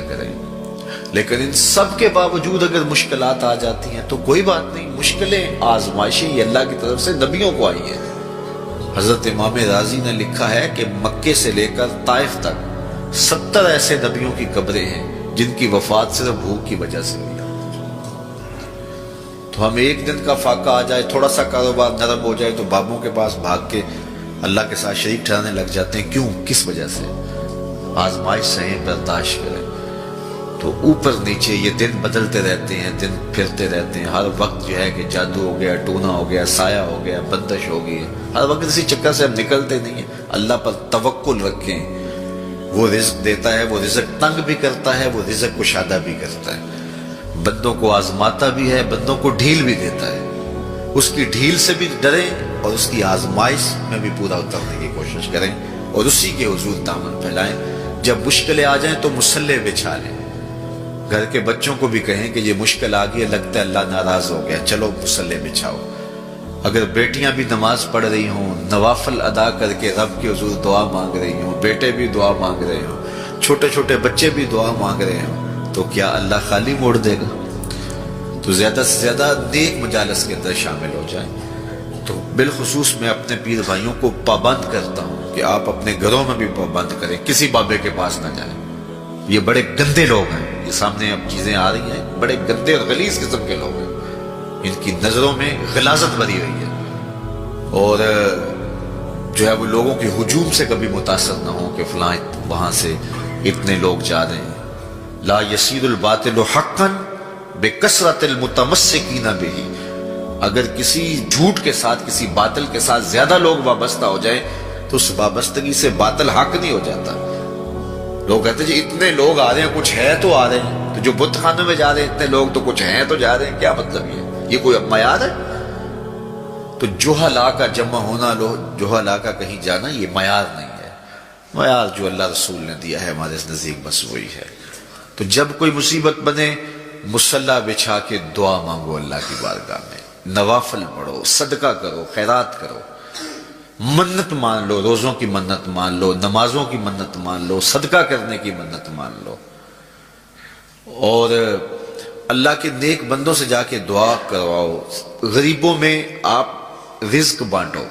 کیا کریں۔ لیکن ان سب کے باوجود اگر مشکلات آ جاتی ہیں تو کوئی بات نہیں، مشکلیں آزمائشیں یہ اللہ کی طرف سے نبیوں کو آئی ہیں۔ حضرت امام رازی نے لکھا ہے کہ مکے سے لے کر طائف تک 70 ایسے نبیوں کی قبریں ہیں جن کی وفات صرف بھوک کی وجہ سے ہوئی۔ تو ہم ایک دن کا فاقہ آ جائے، تھوڑا سا کاروبار نرم ہو جائے تو بابوں کے پاس بھاگ کے اللہ کے ساتھ شریک ٹھہرانے لگ جاتے ہیں۔ کیوں؟ کس وجہ سے؟ آزمائش سہیں، برداشت کریں۔ تو اوپر نیچے یہ دن بدلتے رہتے ہیں، دن پھرتے رہتے ہیں، ہر وقت جو ہے کہ جادو ہو گیا، ٹونا ہو گیا، سایہ ہو گیا، بندش ہو گئی ہے، ہر وقت اسی چکر سے ہم نکلتے نہیں ہیں۔ اللہ پر توکل رکھیں، وہ رزق دیتا ہے، وہ رزق تنگ بھی کرتا ہے، وہ رزق کشادہ بھی کرتا ہے، بندوں کو آزماتا بھی ہے، بندوں کو ڈھیل بھی دیتا ہے۔ اس کی ڈھیل سے بھی ڈریں اور اس کی آزمائش میں بھی پورا اترنے کی کوشش کریں اور اسی کے حضور دامن پھیلائیں۔ جب مشکلیں آ جائیں تو مصلح بچھا لیں، گھر کے بچوں کو بھی کہیں کہ یہ مشکل آ گئی ہے، لگتا ہے اللہ ناراض ہو گیا، چلو مصلح بچھاؤ۔ اگر بیٹیاں بھی نماز پڑھ رہی ہوں، نوافل ادا کر کے رب کے حضور دعا مانگ رہی ہوں، بیٹے بھی دعا مانگ رہے ہوں، چھوٹے چھوٹے بچے بھی دعا مانگ رہے ہوں، تو کیا اللہ خالی موڑ دے گا؟ تو زیادہ سے زیادہ نیک مجالس کے اندر شامل ہو جائیں۔ تو بالخصوص میں اپنے پیر بھائیوں کو پابند کرتا ہوں کہ آپ اپنے گھروں میں بھی پابند کریں، کسی بابے کے پاس نہ جائیں۔ یہ بڑے گندے لوگ ہیں، یہ سامنے اب چیزیں آ رہی ہیں، بڑے گندے اور غلیظ قسم کے لوگ ہیں، ان کی نظروں میں غلاظت بھری ہوئی ہے، اور جو ہے وہ لوگوں کے ہجوم سے کبھی متاثر نہ ہو کہ فلاں وہاں سے اتنے لوگ جا رہے ہیں۔ لا یصیر الباطل حقا بکثرت المتمسکین بہ، اگر کسی جھوٹ کے ساتھ، کسی باطل کے ساتھ زیادہ لوگ وابستہ ہو جائیں تو اس وابستگی سے باطل حق نہیں ہو جاتا۔ لوگ کہتے ہیں جی اتنے لوگ آ رہے ہیں، کچھ ہے تو آ رہے ہیں، تو جو بت خانوں میں جا رہے ہیں اتنے لوگ تو کچھ ہیں تو جا رہے ہیں، کیا مطلب یہ کوئی معیار ہے؟ تو جہلا کا جمع ہونا، جہلا کا کہیں جانا، یہ معیار نہیں ہے۔ معیار جو اللہ رسول نے دیا ہے ہمارے نزدیک بس وہی ہے۔ تو جب کوئی مصیبت بنے، مصلح بچھا کے دعا مانگو اللہ کی بارگاہ میں، نوافل پڑھو، صدقہ کرو، خیرات کرو، منت مان لو، روزوں کی منت مان لو، نمازوں کی منت مان لو، صدقہ کرنے کی منت مان لو، اور اللہ کے نیک بندوں سے جا کے دعا کرواؤ۔ غریبوں میں آپ رزق بانٹو،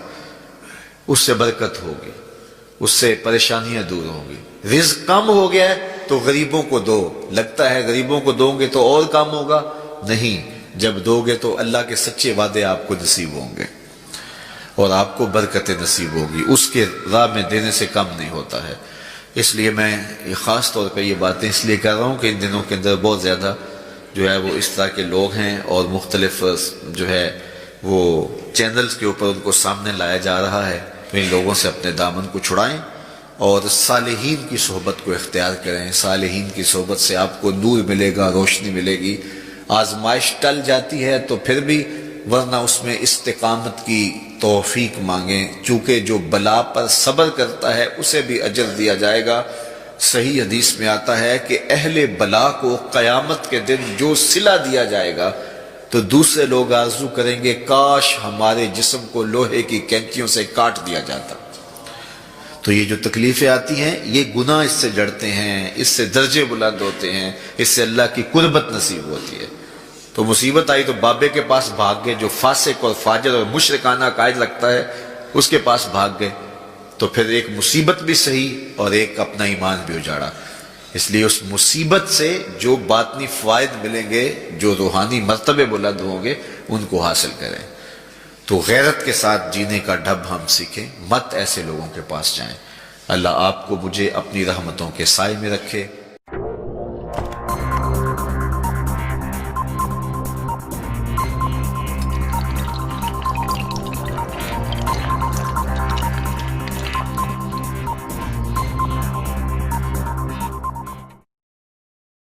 اس سے برکت ہوگی، اس سے پریشانیاں دور ہوں گی۔ رزق کم ہو گیا ہے تو غریبوں کو دو، لگتا ہے غریبوں کو دو گے تو اور کم ہوگا، نہیں، جب دو گے تو اللہ کے سچے وعدے آپ کو نصیب ہوں گے اور آپ کو برکت نصیب ہوگی، اس کے راہ میں دینے سے کم نہیں ہوتا ہے۔ اس لیے میں خاص طور پہ یہ باتیں اس لیے کر رہا ہوں کہ ان دنوں کے اندر بہت زیادہ جو ہے وہ اس طرح کے لوگ ہیں اور مختلف جو ہے وہ چینلز کے اوپر ان کو سامنے لایا جا رہا ہے۔ تو ان لوگوں سے اپنے دامن کو چھڑائیں اور صالحین کی صحبت کو اختیار کریں۔ صالحین کی صحبت سے آپ کو نور ملے گا، روشنی ملے گی۔ آزمائش ٹل جاتی ہے تو پھر بھی، ورنہ اس میں استقامت کی توفیق مانگیں، چونکہ جو بلا پر صبر کرتا ہے اسے بھی اجر دیا جائے گا۔ صحیح حدیث میں آتا ہے کہ اہل بلا کو قیامت کے دن جو صلہ دیا جائے گا تو دوسرے لوگ آرزو کریں گے کاش ہمارے جسم کو لوہے کی کینچیوں سے کاٹ دیا جاتا۔ تو یہ جو تکلیفیں آتی ہیں یہ گناہ اس سے جڑتے ہیں، اس سے درجے بلند ہوتے ہیں، اس سے اللہ کی قربت نصیب ہوتی ہے۔ تو مصیبت آئی تو بابے کے پاس بھاگ گئے، جو فاسق اور فاجر اور مشرکانہ عقائد رکھتا ہے اس کے پاس بھاگ گئے، تو پھر ایک مصیبت بھی صحیح اور ایک اپنا ایمان بھی اجاڑا۔ اس لیے اس مصیبت سے جو باطنی فوائد ملیں گے، جو روحانی مرتبے بلند ہوں گے، ان کو حاصل کریں۔ تو غیرت کے ساتھ جینے کا ڈھب ہم سیکھیں، مت ایسے لوگوں کے پاس جائیں۔ اللہ آپ کو مجھے اپنی رحمتوں کے سائے میں رکھے۔